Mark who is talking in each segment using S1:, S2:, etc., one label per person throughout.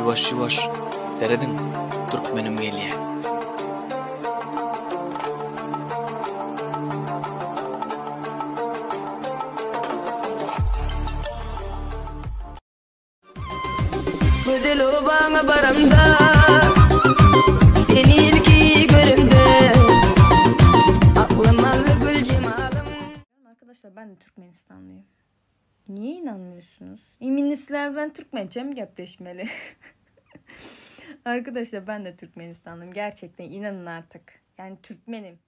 S1: Yavaş yavaş seredin Türkmenim geliye.
S2: Bu dil o bana baramda seni ilki görümde aklım alır gül cemalım.
S3: Arkadaşlar ben de Türkmenistanlıyım. Niye inanmıyorsunuz? İminlisler ben Türkmencem gepleşmeli. Arkadaşlar ben de Türkmenistanlıyım. Gerçekten inanın artık. Yani Türkmenim.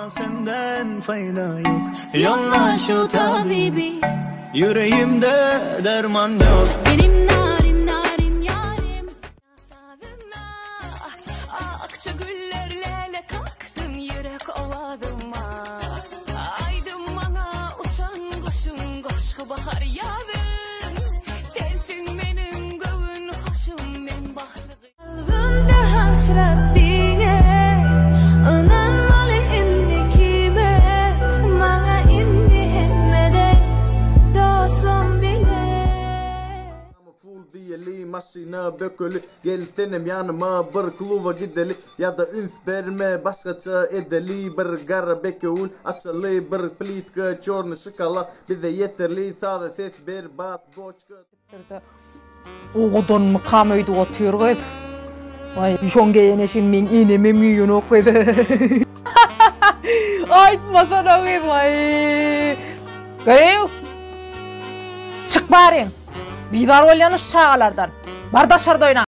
S4: Senden fayda yok. Yolla şu tabibi. Yüreğimde derman yok.
S2: Benim narin narin yarim. Akça güllerle kalktın yürek ovadıma. Aydın bana uçan koşun koşku bahar yağdın. Sensin benim gövün hoşum ben bahrı. Kalbimde hasret dine.
S5: Diyeli maşina bökülü gel senem yanıma bir kluba gideli ya da üns verme başkaça edeli bir gara bekul açalı bir plitka çornu şokala bize yeterli sade ses bir bas boçka
S6: Oğudan mı kamıydı otuyor kız? Vay şonge yeneşin min inemem yiyin okuydu. Aytmasana kız vay. Göreyim. Çık bari. Bizar olyanış çağalardan. Bardaşarda oyna.